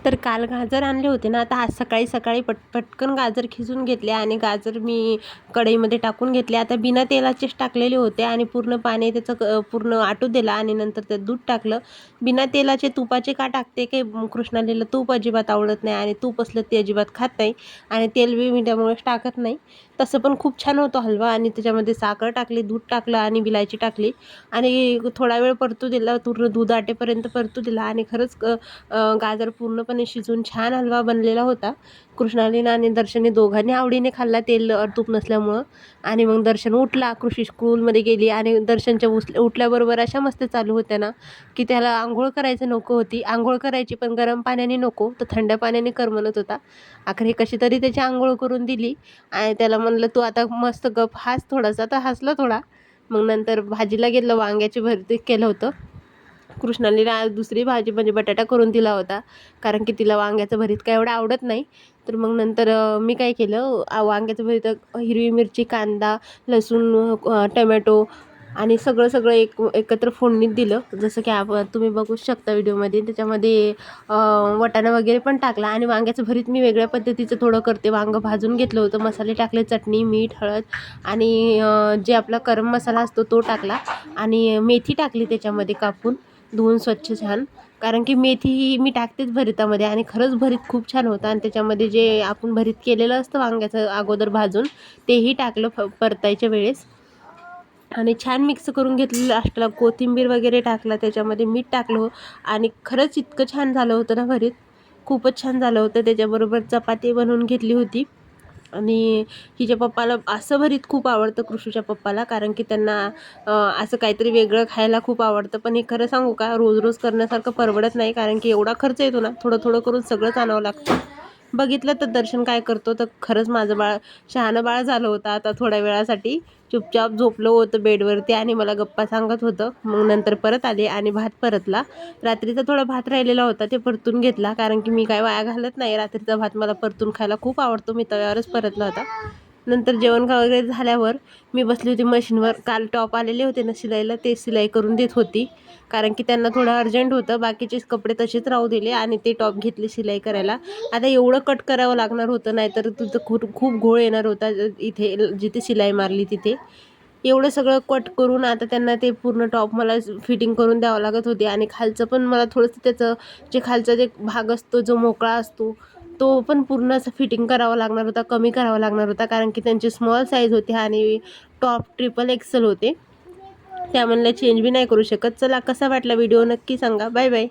तर काल गाजर आणले होते ना, आता आज सकाळी सकाळी पटकन गाजर खिसून घेतले आणि गाजर मी कढईमध्ये टाकून घेतले. आता बिना तेलाचेच टाकलेले होते आणि पूर्ण पाणी त्याचं पूर्ण आटू दिला आणि नंतर त्यात दूध टाकलं. बिना तेलाचे तुपाचे का टाकते, की कृष्णालीला तूप अजिबात आवडत नाही आणि तूप असलं ते अजिबात खात नाही आणि तेल बी मी त्यामुळेच टाकत नाही. तसं पण खूप छान होतो हलवा आणि त्याच्यामध्ये साखर टाकली, दूध टाकलं आणि विलायची टाकली आणि थोडा वेळ परतू दिला, पूर्ण दूध आटेपर्यंत परतू दिला आणि खरंच गाजर पूर्णपणे शिजून छान हलवा बनलेला होता. कृष्णालीनं आणि दर्शनने दोघांनी आवडीने खाल्ला तेल तूप नसल्यामुळं. आणि मग दर्शन उठला, कृषी स्कूलमध्ये गेली आणि दर्शनच्या उठल्याबरोबर अशा मस्ती चालू होत्या ना, की त्याला अंघोळ करायचं नको होती. अंघोळ करायची पण गरम पाण्याने नको, तर थंड पाण्याने कर म्हणत होता. अखेर कशी तरी त्याची अंघोळ करून दिली आणि त्याला म्हणलं तू आता मस्त गप हस थोडासा, तर हसला थोडा. मग नंतर भाजीला गेलं, वांग्याची भरीत केलं होतं. कृष्णालीला आज दुसरी भाजी म्हणजे बटाटा करून दिला होता, कारण की तिला वांग्याचं भरीत काय एवढं आवडत नाही. तर मग नंतर मी काय केलं, वांग्याचं भरीत हिरवी मिरची, कांदा, लसूण, टोमॅटो आणि सगळं सगळं एकत्र फोडणीत दिलं. जसं की तुम्ही बघू शकता व्हिडिओमध्ये. त्याच्यामध्ये वाटाणा वगैरे पण टाकला आणि वांग्याचं भरीत मी वेगळ्या पद्धतीचं थोडं करते. वांगं भाजून घेतलं होतं, मसाले टाकले, चटणी, मीठ, हळद आणि जे आपला गरम मसाला असतो तो टाकला आणि मेथी टाकली त्याच्यामध्ये कापून धुवून स्वच्छ छान. कारण की मेथी ही मी टाकतेच भरितामध्ये आणि खरंच भरीत खूप छान होतं आणि त्याच्यामध्ये जे आपण भरीत केलेलं असतं वांग्याचं अगोदर भाजून तेही टाकलं परतायच्या वेळेस आणि छान मिक्स करून घेतलं. लास्टला कोथिंबीर वगैरे टाकला, त्याच्यामध्ये मीठ टाकलं आणि खरंच इतकं छान झालं होतं ना भरीत, खूपच छान झालं होतं. त्याच्याबरोबर चपाती बनवून घेतली होती आणि हिच्या पप्पाला असं भरीत खूप आवडतं, कृषूच्या पप्पाला, कारण की त्यांना असं काहीतरी वेगळं खायला खूप आवडतं. पण हे खरं सांगू का, रोज रोज करण्यासारखं परवडत नाही, कारण की एवढा खर्च येतो ना, थोडं थोडं करून सगळंच आणावं लागतं. बघितलं तर दर्शन काय करतो, तर खरंच माझं बाळ शहाणं बाळ झालं होतं. आता थोड्या वेळासाठी चुपचाप झोपलं होतं बेडवरती आणि मला गप्पा सांगत होतं. मग नंतर परत आले आणि भात परतला. रात्रीचा थोडा भात राहिलेला होता, ते परतून घेतला, कारण की मी काय वाया घालत नाही. रात्रीचा भात मला परतून खायला खूप आवडतो. मी तव्यावरच परतला होता. नंतर जेवण वगैरे झाल्यावर मी बसली होती मशीनवर. काल टॉप आलेले होते ना शिलाईला, ते शिलाई करून देत होती, कारण की त्यांना थोडं अर्जंट होतं. बाकीचे कपडे तसेच राहू दिले आणि ते टॉप घेतले शिलाई करायला. आता एवढं कट करावं लागणार होतं, नाहीतर तुझं खूप खूप घोळ येणार होता इथे जिथे शिलाई मारली तिथे. एवढं सगळं कट करून आता त्यांना ते पूर्ण टॉप मला फिटिंग करून द्यावं लागत होते आणि खालचं पण मला थोडंसं त्याचं जे खालचा जे भाग असतो जो मोकळा असतो तो पण पूर्ण असं फिटिंग करावा लागणार होता, कमी करावा लागणार होता, कारण की त्यांची स्मॉल साईज होती आणि टॉप ट्रिपल एक्सेल होते. त्या म्हणल्या चेंज बी नाही करू शकत. चला, कसा वाटला व्हिडिओ नक्की सांगा. Bye bye.